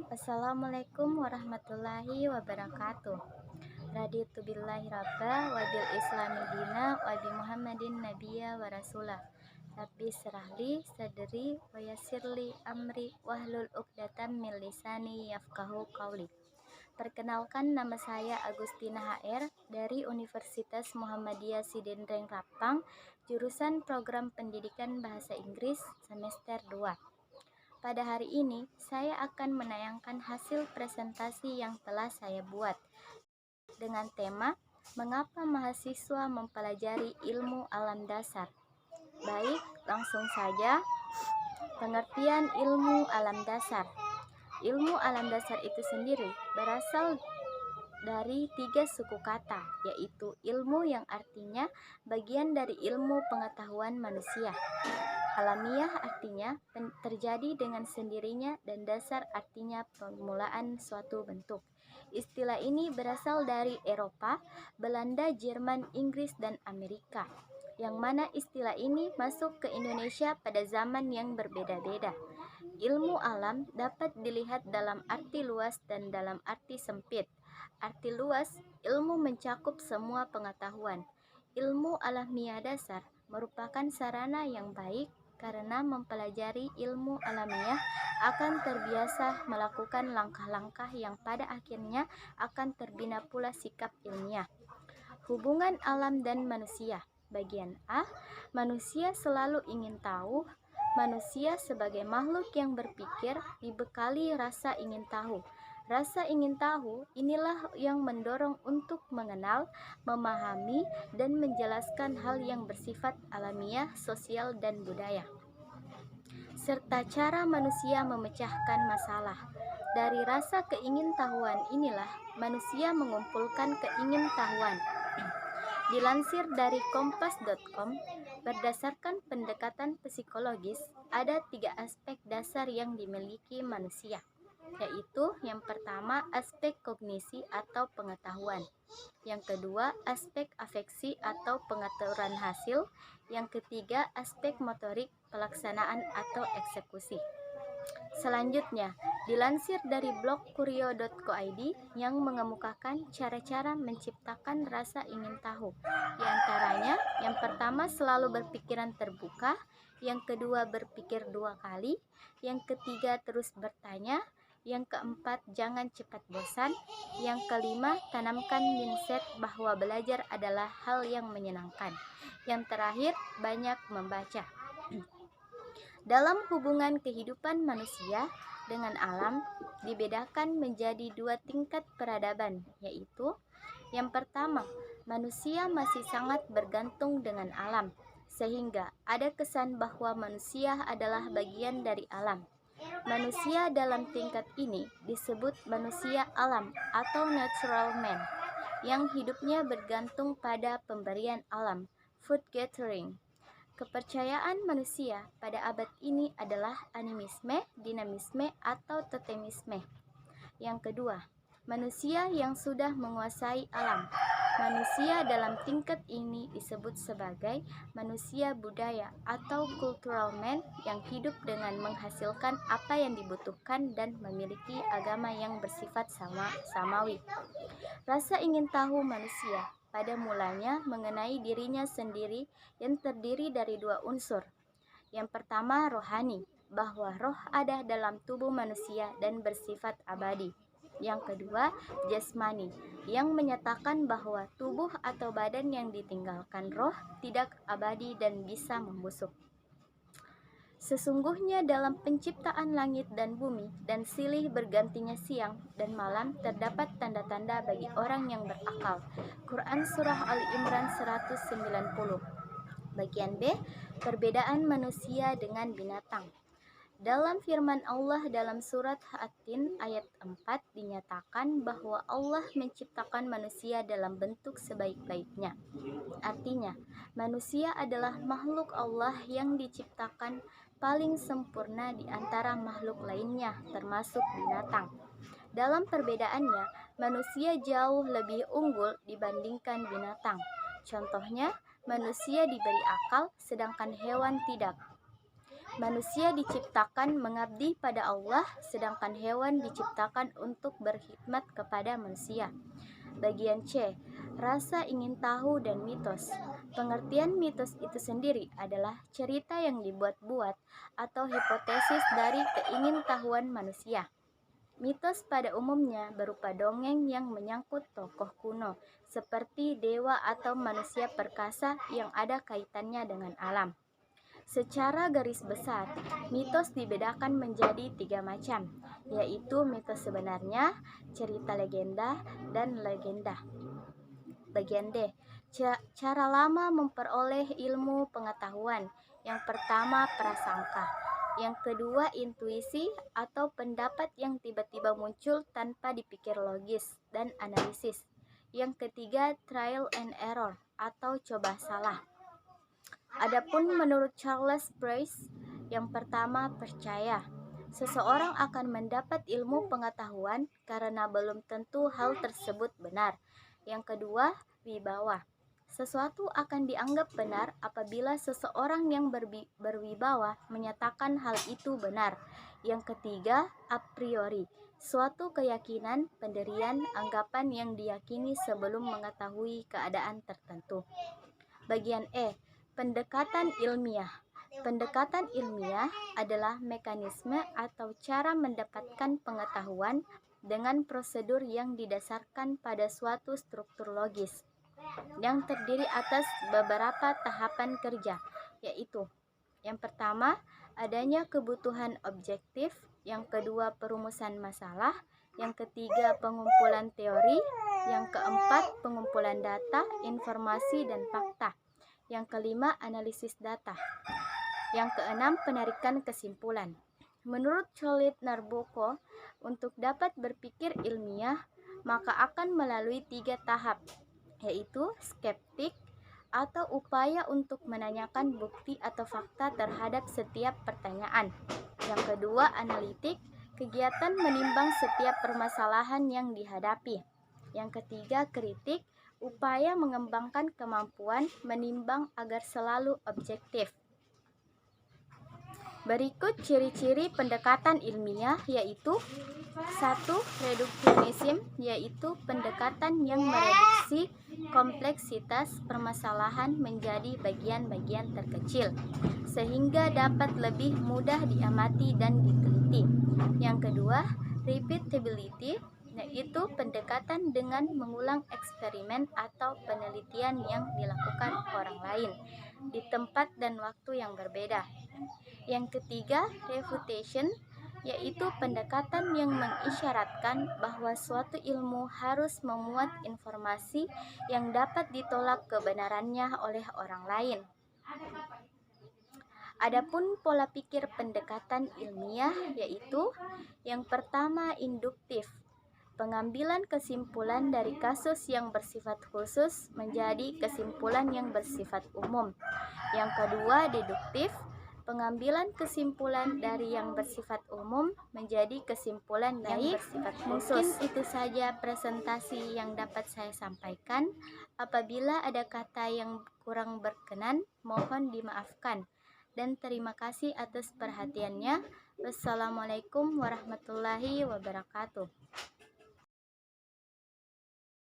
Assalamualaikum warahmatullahi wabarakatuh. Raditu billahi rabba wa bil islami dina wa bi muhammadin nabiyya wa rasulah. Rabbi syrahli sadri wa yassirli amri wahlul uqdatam min lisani yafqahu qawli. Perkenalkan, nama saya Agustina HR dari Universitas Muhammadiyah Sidendreng Rapang, jurusan Program Pendidikan Bahasa Inggris semester 2. Pada hari ini, saya akan menayangkan hasil presentasi yang telah saya buat dengan tema Mengapa Mahasiswa Mempelajari Ilmu Alam Dasar. Baik, langsung saja. Pengertian ilmu alam dasar. Ilmu alam dasar itu sendiri berasal dari 3 suku kata, yaitu ilmu yang artinya bagian dari ilmu pengetahuan manusia. Alamiah artinya terjadi dengan sendirinya, dan dasar artinya permulaan suatu bentuk. Istilah ini berasal dari Eropa, Belanda, Jerman, Inggris, dan Amerika, yang mana istilah ini masuk ke Indonesia pada zaman yang berbeda-beda. Ilmu alam dapat dilihat dalam arti luas dan dalam arti sempit. Arti luas, ilmu mencakup semua pengetahuan. Ilmu alamiah dasar merupakan sarana yang baik karena mempelajari ilmu alamiah akan terbiasa melakukan langkah-langkah yang pada akhirnya akan terbina pula sikap ilmiah. Hubungan alam dan manusia. Bagian A, manusia selalu ingin tahu. Manusia sebagai makhluk yang berpikir dibekali rasa ingin tahu. Rasa ingin tahu inilah yang mendorong untuk mengenal, memahami, dan menjelaskan hal yang bersifat alamiah, sosial, dan budaya, serta cara manusia memecahkan masalah. Dari rasa keingintahuan inilah manusia mengumpulkan keingintahuan. Dilansir dari kompas.com, berdasarkan pendekatan psikologis, ada 3 aspek dasar yang dimiliki manusia, yaitu yang pertama aspek kognisi atau pengetahuan, yang kedua aspek afeksi atau pengaturan hasil, yang ketiga aspek motorik pelaksanaan atau eksekusi. Selanjutnya, dilansir dari blog kurio.co.id yang mengemukakan cara-cara menciptakan rasa ingin tahu. Di antaranya, yang pertama selalu berpikiran terbuka, yang kedua berpikir 2 kali, yang ketiga terus bertanya, yang keempat jangan cepat bosan, yang kelima tanamkan mindset bahwa belajar adalah hal yang menyenangkan, yang terakhir banyak membaca. Dalam hubungan kehidupan manusia dengan alam dibedakan menjadi 2 tingkat peradaban, yaitu yang pertama, manusia masih sangat bergantung dengan alam, sehingga ada kesan bahwa manusia adalah bagian dari alam. Manusia dalam tingkat ini disebut manusia alam atau natural man, yang hidupnya bergantung pada pemberian alam, food gathering. Kepercayaan manusia pada abad ini adalah animisme, dinamisme, atau totemisme. Yang kedua, manusia yang sudah menguasai alam. Manusia dalam tingkat ini disebut sebagai manusia budaya atau cultural man yang hidup dengan menghasilkan apa yang dibutuhkan dan memiliki agama yang bersifat samawi. Rasa ingin tahu manusia pada mulanya mengenai dirinya sendiri yang terdiri dari 2 unsur. Yang pertama rohani, bahwa roh ada dalam tubuh manusia dan bersifat abadi. Yang kedua jasmani, yang menyatakan bahwa tubuh atau badan yang ditinggalkan roh tidak abadi dan bisa membusuk. Sesungguhnya dalam penciptaan langit dan bumi dan silih bergantinya siang dan malam terdapat tanda-tanda bagi orang yang berakal. Quran Surah Ali Imran 190. Bagian B, perbedaan manusia dengan binatang. Dalam firman Allah dalam surat At-Tin ayat 4 dinyatakan bahwa Allah menciptakan manusia dalam bentuk sebaik-baiknya. Artinya, manusia adalah makhluk Allah yang diciptakan paling sempurna di antara makhluk lainnya, termasuk binatang. Dalam perbedaannya, manusia jauh lebih unggul dibandingkan binatang. Contohnya, manusia diberi akal, sedangkan hewan tidak. Manusia diciptakan mengabdi pada Allah, sedangkan hewan diciptakan untuk berkhidmat kepada manusia. Bagian C. Rasa ingin tahu dan mitos. Pengertian mitos itu sendiri adalah cerita yang dibuat-buat atau hipotesis dari keingintahuan manusia. Mitos pada umumnya berupa dongeng yang menyangkut tokoh kuno, seperti dewa atau manusia perkasa yang ada kaitannya dengan alam. Secara garis besar, mitos dibedakan menjadi 3 macam, yaitu mitos sebenarnya, cerita legenda, dan legenda. Bagian D. Cara lama memperoleh ilmu pengetahuan. Yang pertama, prasangka. Yang kedua, intuisi atau pendapat yang tiba-tiba muncul tanpa dipikir logis dan analisis. Yang ketiga, trial and error atau coba salah. Adapun menurut Charles Price, yang pertama, percaya. Seseorang akan mendapat ilmu pengetahuan karena belum tentu hal tersebut benar. Yang kedua, wibawa. Sesuatu akan dianggap benar apabila seseorang yang berwibawa menyatakan hal itu benar. Yang ketiga, a priori. Suatu keyakinan, pendirian, anggapan yang diyakini sebelum mengetahui keadaan tertentu. Bagian E. Pendekatan ilmiah. Pendekatan ilmiah adalah mekanisme atau cara mendapatkan pengetahuan dengan prosedur yang didasarkan pada suatu struktur logis yang terdiri atas beberapa tahapan kerja, yaitu yang pertama, adanya kebutuhan objektif, yang kedua, perumusan masalah, yang ketiga, pengumpulan teori, yang keempat, pengumpulan data, informasi, dan fakta. Yang kelima, analisis data. Yang keenam, penarikan kesimpulan. Menurut Cholet Narboko, untuk dapat berpikir ilmiah, maka akan melalui 3 tahap, yaitu skeptik atau upaya untuk menanyakan bukti atau fakta terhadap setiap pertanyaan. Yang kedua, analitik, kegiatan menimbang setiap permasalahan yang dihadapi. Yang ketiga, kritik, upaya mengembangkan kemampuan menimbang agar selalu objektif. Berikut ciri-ciri pendekatan ilmiah, yaitu 1. Reduksionisme, yaitu pendekatan yang mereduksi kompleksitas permasalahan menjadi bagian-bagian terkecil sehingga dapat lebih mudah diamati dan diteliti. Yang kedua, repeatability, yaitu pendekatan dengan mengulang eksperimen atau penelitian yang dilakukan orang lain di tempat dan waktu yang berbeda. Yang ketiga, refutation, yaitu pendekatan yang mengisyaratkan bahwa suatu ilmu harus memuat informasi yang dapat ditolak kebenarannya oleh orang lain. Adapun pola pikir pendekatan ilmiah, yaitu yang pertama, induktif. Pengambilan kesimpulan dari kasus yang bersifat khusus menjadi kesimpulan yang bersifat umum. Yang kedua, deduktif. Pengambilan kesimpulan dari yang bersifat umum menjadi kesimpulan yang bersifat khusus. Mungkin itu saja presentasi yang dapat saya sampaikan. Apabila ada kata yang kurang berkenan, mohon dimaafkan. Dan terima kasih atas perhatiannya. Wassalamualaikum warahmatullahi wabarakatuh.